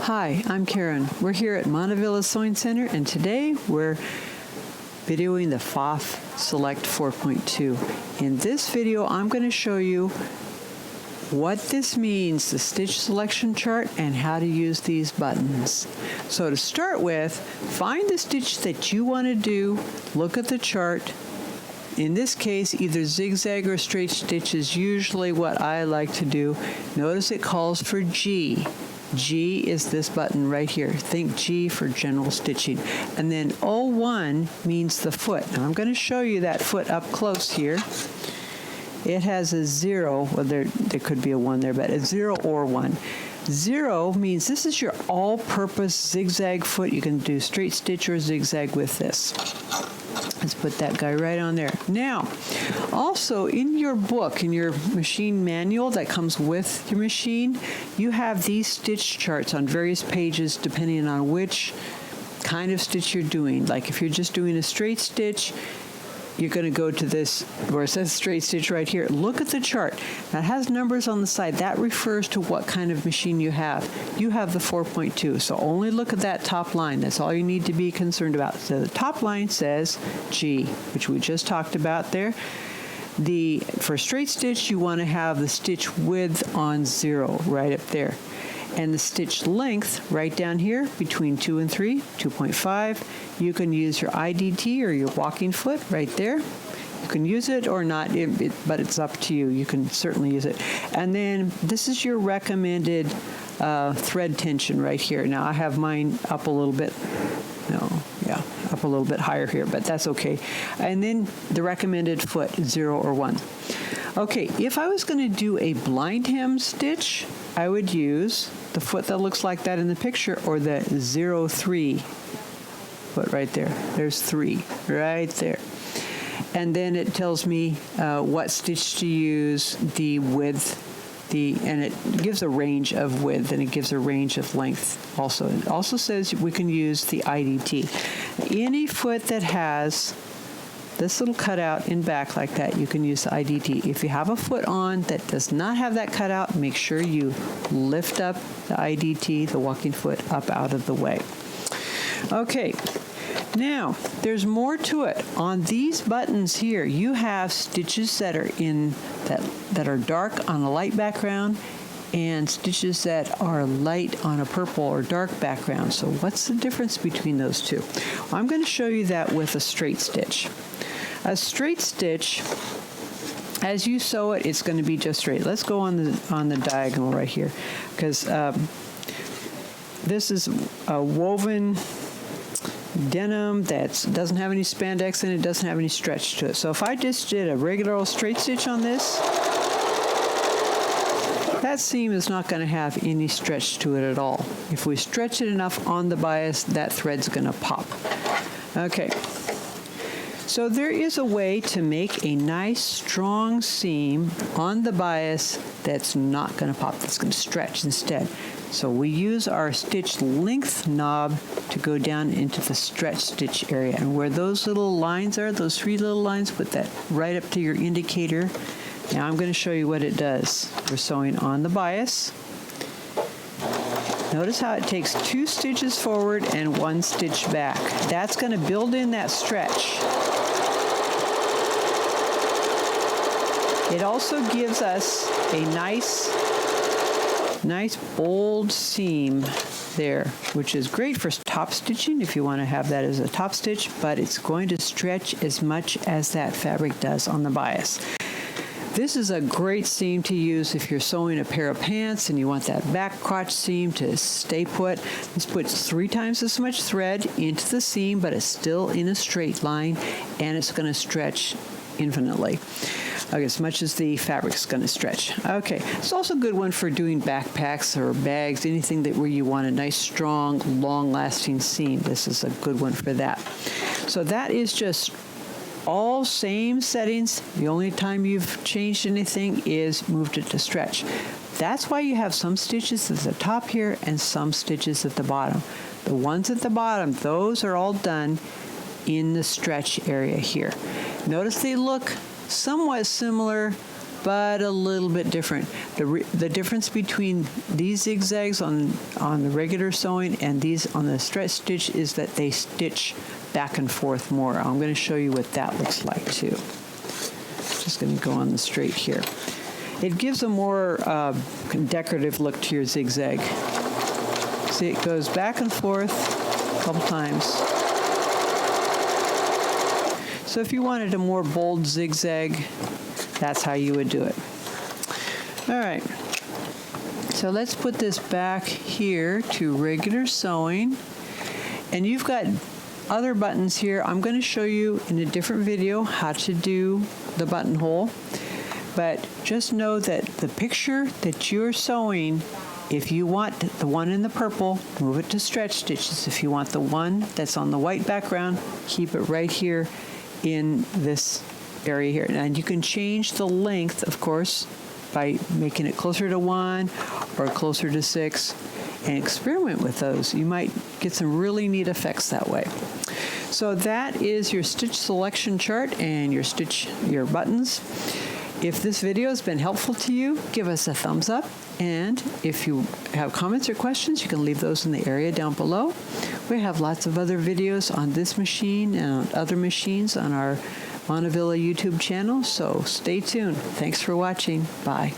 Hi, I'm Karen. We're here at Montevilla Sewing Center, and today we're videoing the Pfaff Select 4.2. In this video, I'm going to show you what this means, the stitch selection chart, and how to use these buttons. So to start with, find the stitch that you want to do, look at the chart. In this case, either zigzag or straight stitch is usually what I like to do. Notice it calls for G. G is this button right here. Think G for general stitching. And then O1 means the foot. Now I'm going to show you that foot up close here. It has a 0, well there could be a 1 there, but a 0 or 1. 0 means this is your all-purpose zigzag foot. You can do straight stitch or zigzag with this. Let's put that guy right on there. Now, also in your book, in your machine manual that comes with your machine, you have these stitch charts on various pages depending on which kind of stitch you're doing. Like if you're just doing a straight stitch, you're going to go to this where it says straight stitch right here. Look at the chart. That has numbers on the side. That refers to what kind of machine you have. You have the 4.2, so only look at that top line. That's all you need to be concerned about. So the top line says G, which we just talked about there. For straight stitch, you want to have the stitch width on 0 right up there. And the stitch length right down here between 2 and 3, 2.5. You can use your IDT or your walking foot right there. You can use it or not, but it's up to you. You can certainly use it. And then this is your recommended thread tension right here. Now I have mine up a little bit. Up a little bit higher here, but that's okay. And then the recommended foot, 0 or 1. Okay, if I was going to do a blind hem stitch, I would use the foot that looks like that in the picture, or the 0-3 foot right there. There's 3 right there. And then it tells me what stitch to use, the width, and it gives a range of width, and it gives a range of length also. It also says we can use the IDT. Any foot that has this little cutout in back like that, you can use the IDT. If you have a foot on that does not have that cutout, make sure you lift up the IDT, the walking foot, up out of the way. Okay, now there's more to it. On these buttons here, you have stitches that are that are dark on a light background, and stitches that are light on a purple or dark background. So what's the difference between those two? Well, I'm going to show you that with a straight stitch. A straight stitch, as you sew it, it's going to be just straight. Let's go on the diagonal right here, because this is a woven denim that doesn't have any spandex and it doesn't have any stretch to it. So if I just did a regular old straight stitch on this, that seam is not going to have any stretch to it at all. If we stretch it enough on the bias, that thread's going to pop. Okay. So there is a way to make a nice strong seam on the bias that's not going to pop, that's going to stretch instead. So we use our stitch length knob to go down into the stretch stitch area. And where those little lines are, those 3 little lines, put that right up to your indicator. Now I'm going to show you what it does. We're sewing on the bias. Notice how it takes 2 stitches forward and 1 stitch back. That's going to build in that stretch. It also gives us a nice bold seam there, which is great for top stitching if you want to have that as a top stitch, but it's going to stretch as much as that fabric does on the bias. This is a great seam to use if you're sewing a pair of pants and you want that back crotch seam to stay put. This puts 3 times as much thread into the seam, but it's still in a straight line, and it's going to stretch infinitely. Okay, as much as the fabric's going to stretch. Okay, it's also a good one for doing backpacks or bags, anything where you want a nice, strong, long-lasting seam. This is a good one for that. So that is just all same settings. The only time you've changed anything is moved it to stretch. That's why you have some stitches at the top here and some stitches at the bottom. The ones at the bottom, those are all done in the stretch area here. Notice they look somewhat similar, but a little bit different. The difference between these zigzags on the regular sewing and these on the stretch stitch is that they stitch back and forth more. I'm going to show you what that looks like too. Just going to go on the straight here. It gives a more decorative look to your zigzag. See, it goes back and forth a couple times. So if you wanted a more bold zigzag, that's how you would do it. All right. So let's put this back here to regular sewing. And you've got other buttons here. I'm going to show you in a different video how to do the buttonhole. But just know that the picture that you're sewing, if you want the one in the purple, move it to stretch stitches. If you want the one that's on the white background, keep it right here in this area here. And you can change the length, of course, by making it closer to 1 or closer to 6, and experiment with those. You might get some really neat effects that way. So that is your stitch selection chart and your buttons. If this video has been helpful to you, give us a thumbs up. And if you have comments or questions, you can leave those in the area down below. We have lots of other videos on this machine and on other machines on our Montevilla YouTube channel, so stay tuned. Thanks for watching. Bye.